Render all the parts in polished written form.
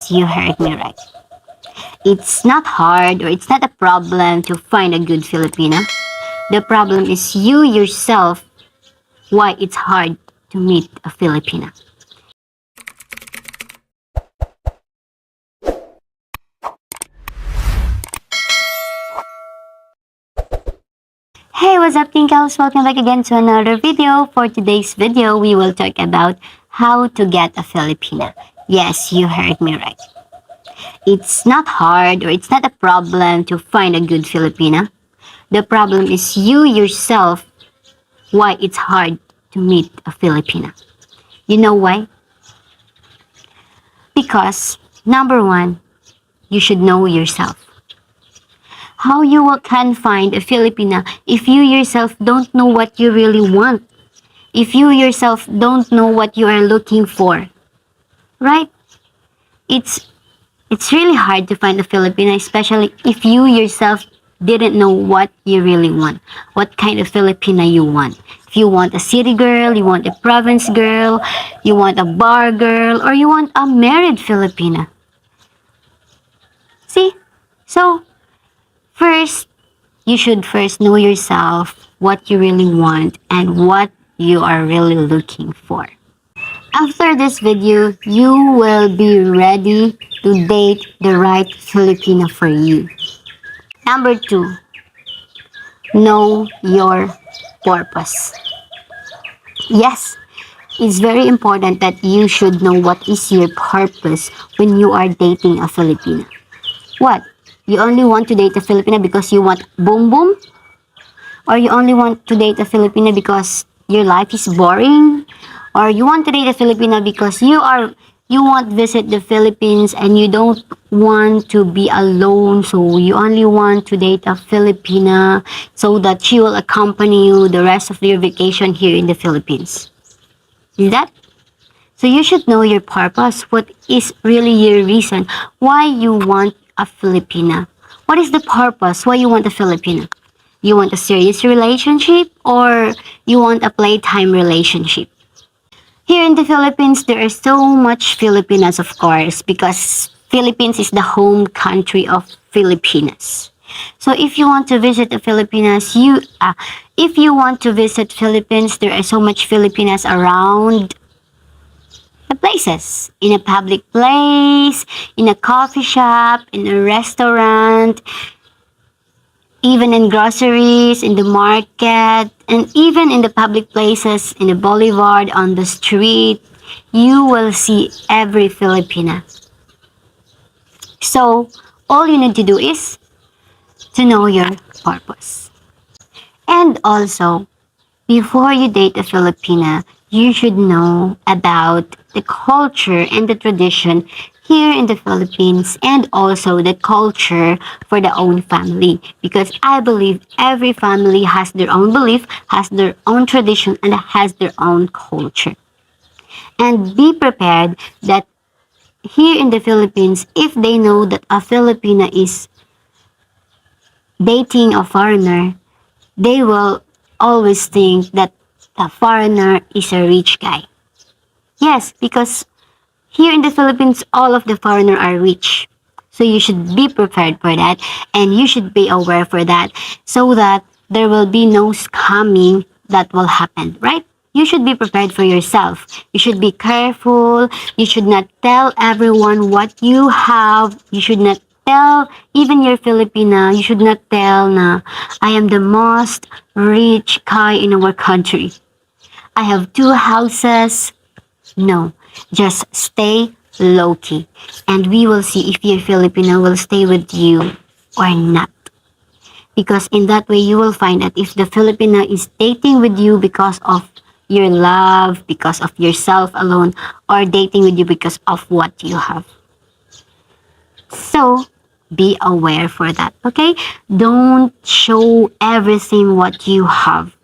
Yes, you heard me right. It's not hard or it's not a problem to find a good Filipina. The problem is you yourself why it's hard to meet a Filipina. Hey, what's up, Tinkles? Welcome back again to another video. For today's video, we will talk about how to get a Filipina. Yes, you heard me right. It's not hard or it's not a problem to find a good Filipina. The problem is you yourself why it's hard to meet a Filipina. You know why? Because, number one, you should know yourself. How you can find a Filipina if you yourself don't know what you really want? If you yourself don't know what you are looking for, right? It's it's really hard to find a Filipina, especially if you yourself didn't know what you really want, what kind of Filipina you want. If you want a city girl, you want a province girl, you want a bar girl, or you want a married Filipina. See? So, first, you should first know yourself, what you really want, and what you are really looking for. After this video, you will be ready to date the right Filipino for you. Number two, know your purpose. Yes, it's very important that you should know what is your purpose when you are dating a Filipina. What? You only want to date a Filipina because you want boom boom? Or you only want to date a Filipina because your life is boring? Or you want to date a Filipina because you want to visit the Philippines and you don't want to be alone, so you only want to date a Filipina so that she will accompany you the rest of your vacation here in the Philippines. Is that? So you should know your purpose. What is really your reason why you want a Filipina? What is the purpose why you want a Filipina? You want a serious relationship or you want a playtime relationship? Here in the Philippines, there are so much Filipinas, of course, because Philippines is the home country of Filipinas. So if you want to visit the Filipinas, if you want to visit Philippines, there are so much Filipinas around the places. In a public place, in a coffee shop, in a restaurant, even in groceries, in the market, and even in the public places, in the boulevard, on the street, you will see every Filipina. So, all you need to do is to know your purpose. And also, before you date a Filipina, you should know about the culture and the tradition here in the Philippines and also the culture for the own family. Because I believe every family has their own belief, has their own tradition, and has their own culture. And be prepared that here in the Philippines, if they know that a Filipina is dating a foreigner, they will always think that the foreigner is a rich guy. Yes, because here in the Philippines, all of the foreigner are rich. So you should be prepared for that and you should be aware for that so that there will be no scamming that will happen, right? You should be prepared for yourself. You should be careful. You should not tell everyone what you have. You should not tell even your Filipina. You should not tell na I am the most rich guy in our country. I have 2 houses. No, just stay low-key. And we will see if your Filipino will stay with you or not. Because in that way, you will find that if the Filipino is dating with you because of your love, because of yourself alone, or dating with you because of what you have. So, be aware for that, okay? Don't show everything what you have.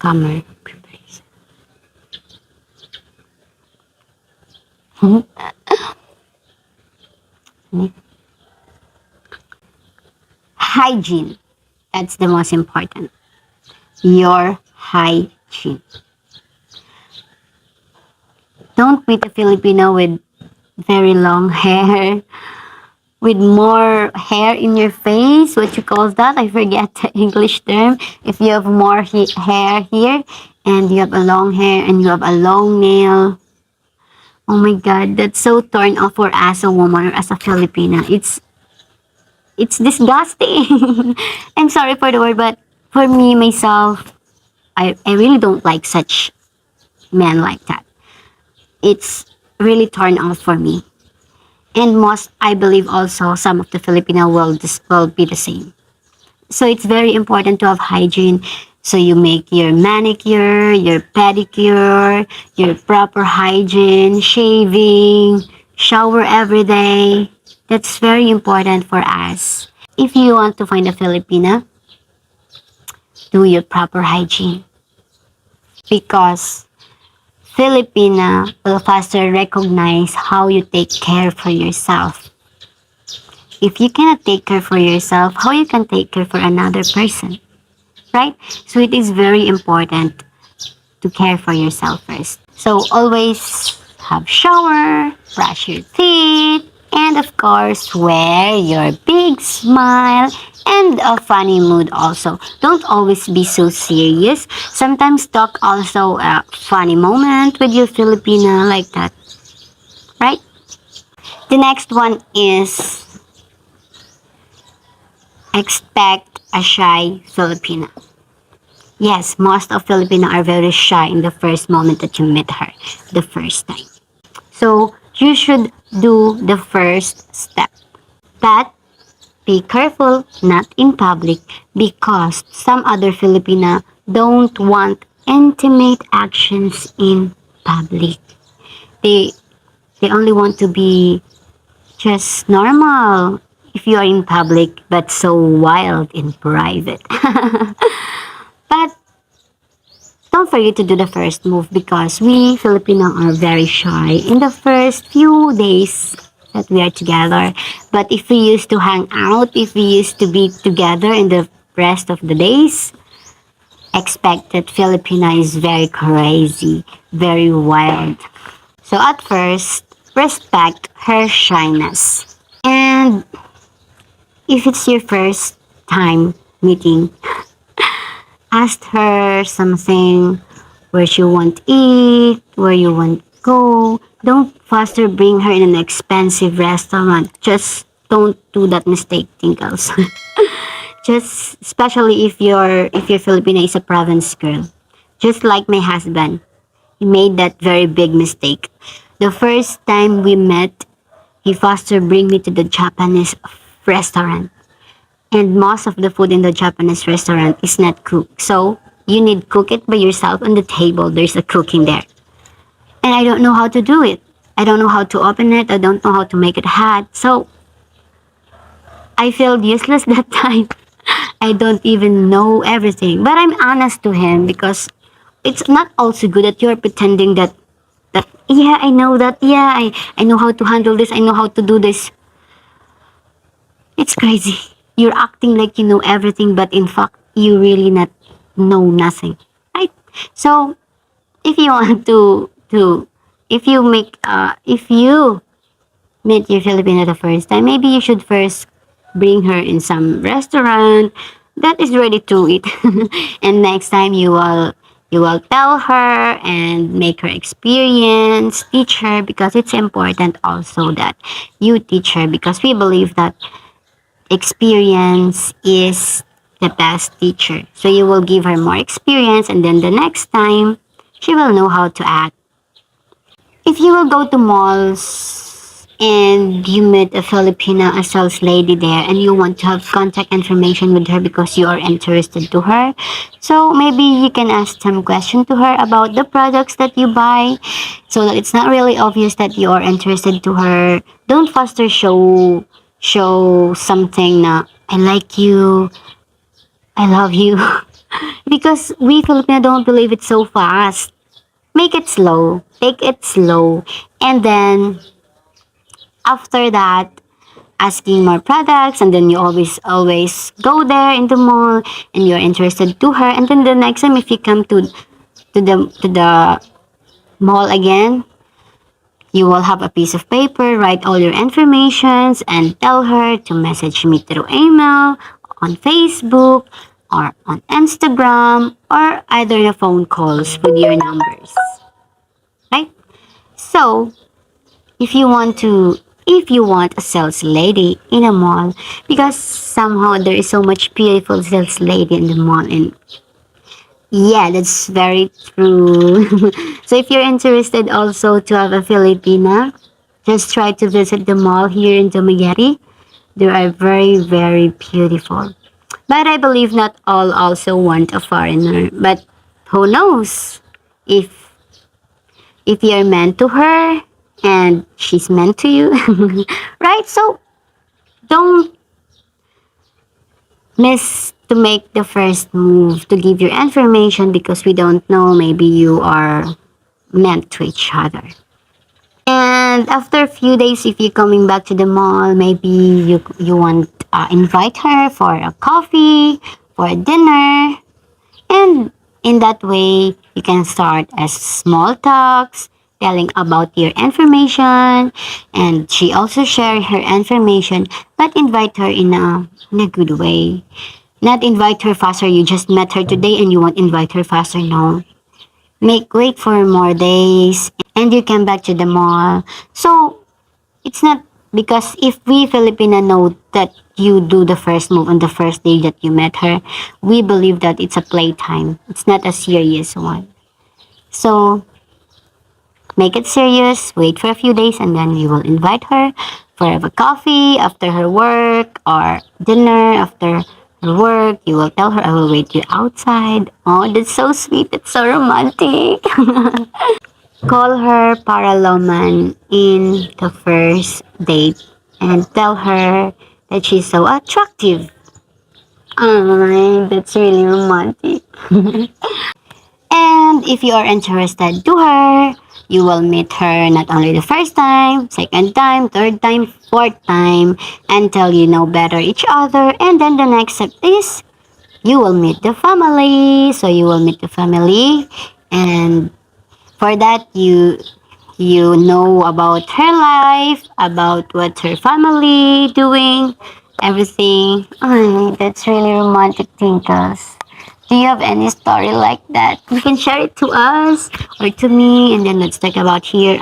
Scammer. Hygiene. That's the most important. Your hygiene. Don't meet a Filipino with very long hair, with more hair in your face. What you call that? I forget the English term. If you have more hair here, and you have a long hair, and you have a long nail. Oh my God, that's so turn off for as a woman or as a Filipina. It's disgusting. I'm sorry for the word, but for me myself, I really don't like such men like that. It's really turn off for me. And most, I believe also some of the Filipino will be the same. So it's very important to have hygiene. So you make your manicure, your pedicure, your proper hygiene, shaving, shower every day. That's very important for us. If you want to find a Filipina, do your proper hygiene. Because Filipina will faster recognize how you take care for yourself. If you cannot take care for yourself, how you can take care for another person? Right? So it is very important to care for yourself first. So always have shower, brush your teeth, and of course, wear your big smile and a funny mood also. Don't always be so serious. Sometimes talk also a funny moment with your Filipina like that. Right? The next one is expect a shy Filipina. Yes, most of Filipino are very shy in the first moment that you meet her, the first time. So you should do the first step. But be careful, not in public, because some other Filipina don't want intimate actions in public. They they only want to be just normal if you are in public, but so wild in private. But don't forget to do the first move because we Filipino are very shy in the first few days that we are together. But if we used to hang out, if we used to be together in the rest of the days, expect that Filipina is very crazy, very wild. So at first, respect her shyness. And if it's your first time meeting, ask her something where she want to eat, where you want to go. Don't faster bring her in an expensive restaurant. Just don't do that mistake, Tinkles. Just especially if your Filipina is a province girl. Just like my husband. He made that very big mistake. The first time we met, he faster bring me to the Japanese restaurant. And most of the food in the Japanese restaurant is not cooked. So you need cook it by yourself on the table. There's a cook in there. And I don't know how to do it. I don't know how to open it. I don't know how to make it hot. So I felt useless that time. I don't even know everything. But I'm honest to him because it's not also good that you're pretending that yeah, I know that. Yeah, I know how to handle this. I know how to do this. It's crazy. You're acting like you know everything, but in fact, you really not know nothing, right? So, if you want to, if you meet your Filipino the first time, maybe you should first bring her in some restaurant that is ready to eat, and next time you will tell her and make her experience, teach her because it's important also that you teach her because we believe that experience is the best teacher. So you will give her more experience and then the next time she will know how to act. If you will go to malls and you meet a Filipina, a sales lady there, and you want to have contact information with her because you are interested to her, so maybe you can ask some question to her about the products that you buy, so that it's not really obvious that you are interested to her. Don't faster show something na I like you, I love you, because we Filipino don't believe it so fast. Make it slow, take it slow, And then after that, asking more products, and then you always go there in the mall and you're interested to her, and then the next time if you come to the mall again, you will have a piece of paper, write all your informations, and tell her to message me through email, on Facebook, or on Instagram, or either the phone calls with your numbers. Right? So, if you want to if you want a sales lady in a mall, because somehow there is so much beautiful sales lady in the mall, and yeah, that's very true. So if you're interested also to have a Filipina, just try to visit the mall here in Dumaguete. They are very, very beautiful. But I believe not all also want a foreigner. But who knows? If if you're meant to her and she's meant to you, right? So don't miss to make the first move to give your information, because we don't know, maybe you are meant to each other. And after a few days, if you're coming back to the mall, maybe you want invite her for a coffee, for a dinner, and in that way you can start as small talks, telling about your information, and she also share her information, but invite her in a good way. Not invite her faster. You just met her today and you want invite her faster. No, make wait for more days and you come back to the mall. So it's not, because if we Filipina know that you do the first move on the first day that you met her, we believe that it's a playtime. It's not a serious one. So make it serious, wait for a few days, and then you will invite her for a coffee after her work, or dinner after her work. You will tell her, I will wait you outside. Oh, that's so sweet. That's so romantic. Call her paraloman in the first date and tell her that she's so attractive. Oh, that's really romantic. And if you are interested to her, you will meet her not only the first time, second time, third time, fourth time, until you know better each other. And then the next step is you will meet the family. So you will meet the family, and for that you know about her life, about what her family doing, everything. Ay, that's really romantic, Tinkles. Do you have any story like that? You can share it to us or to me, and then let's talk about here.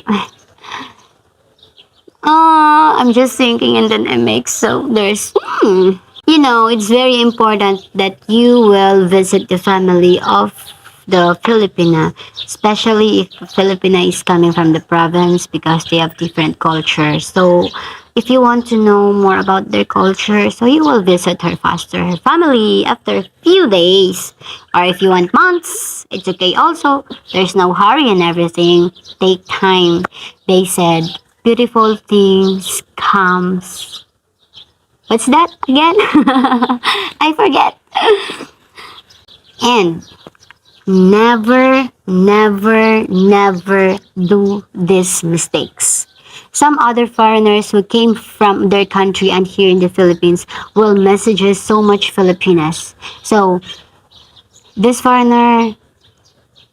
I'm just thinking, and then I make so there's. You know, it's very important that you will visit the family of the Filipina, especially if Filipina is coming from the province, because they have different cultures. So, if you want to know more about their culture, so you will visit her faster, her family after a few days. Or if you want months, it's okay also. There's no hurry and everything. Take time. They said beautiful things comes. What's that again? I forget. And never do these mistakes. Some other foreigners who came from their country and here in the Philippines will message us so much Filipinas. So this foreigner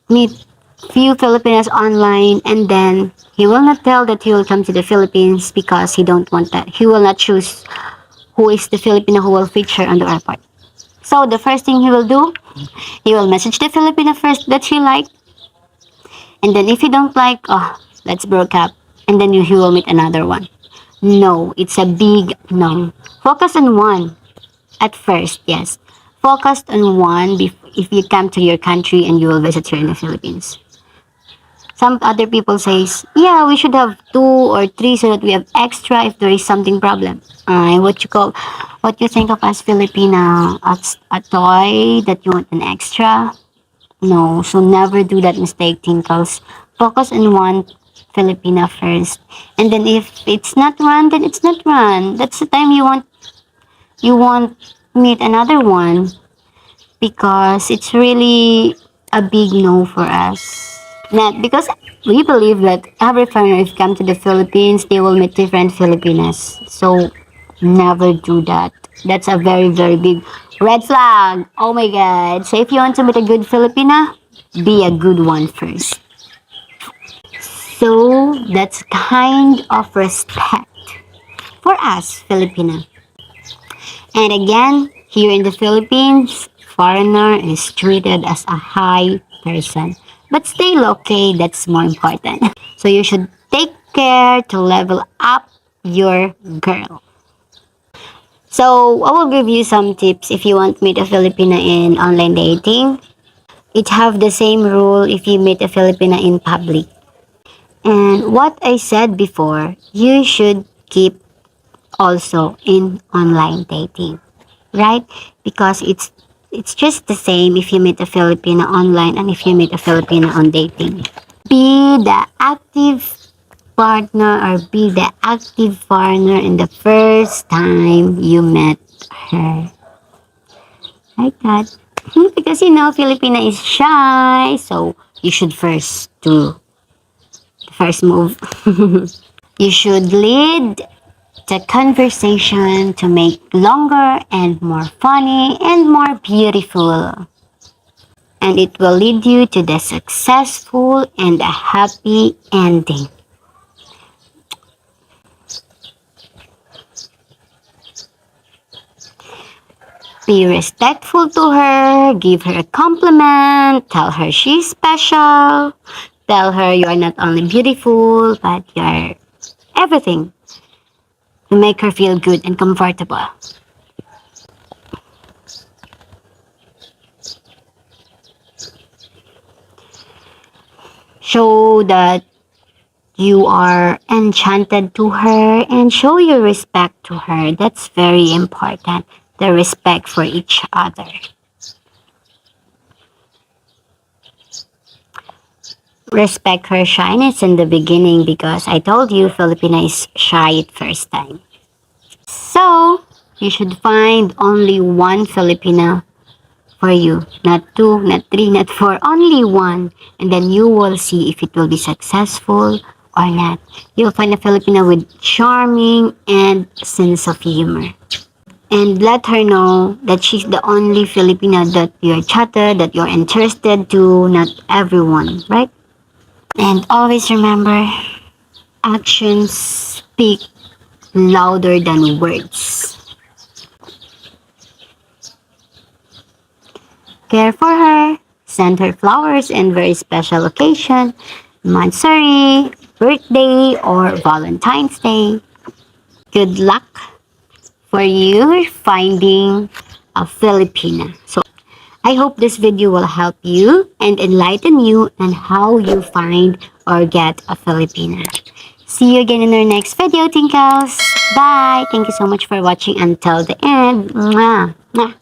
meet few Filipinas online, and then he will not tell that he will come to the Philippines because he don't want that. He will not choose who is the Filipino who will feature on the airport. So the first thing he will do, he will message the Filipino first that he liked, and then if he don't like, oh, let's break up, and then he will meet another one. No, it's a big no. Focus on one at first, yes. Focus on one if you come to your country and you will visit here in the Philippines. Some other people says, yeah, we should have two or three so that we have extra if there is something problem. What you think of as Filipina, as a toy that you want an extra? No, so never do that mistake, Tinkles. Focus on one Filipina first, and then if it's not one, then it's not one. That's the time you want meet another one, because it's really a big no for us. Not because we believe that every foreigner, if come to the Philippines, they will meet different Filipinas. So never do that. That's a very, very big red flag. Oh my God. So if you want to meet a good Filipina, be a good one first. So that's kind of respect for us, Filipina. And again, here in the Philippines, foreigner is treated as a high person. But stay low key, that's more important. So you should take care to level up your girl. So I will give you some tips if you want to meet a Filipina in online dating. It have the same rule if you meet a Filipina in public. And what I said before, you should keep also in online dating, right? Because it's just the same if you meet a Filipina online and if you meet a Filipina on dating. Be the active partner or be the active partner in the first time you met her. Like that. Because you know Filipina is shy, so you should first do the first move. You should lead the conversation to make longer and more funny and more beautiful. And it will lead you to the successful and a happy ending. Be respectful to her, give her a compliment, tell her she's special, tell her you are not only beautiful, but you're everything to make her feel good and comfortable. Show that you are enchanted to her and show your respect to her. That's very important. The respect for each other. Respect her shyness in the beginning because I told you Filipina is shy at first time. So, you should find only one Filipina for you. Not two, not three, not four, only one. And then you will see if it will be successful or not. You'll find a Filipina with charming and sense of humor. And let her know that she's the only Filipina that you're chatted, that you're interested to, not everyone, right? And always remember, actions speak louder than words. Care for her, send her flowers in very special occasion, monthsary, birthday, or Valentine's Day. Good luck for you finding a Filipina. So I hope this video will help you and enlighten you on how you find or get a Filipina. See you again in our next video, Tinkles. Bye! Thank you so much for watching until the end. Mwah! Mwah!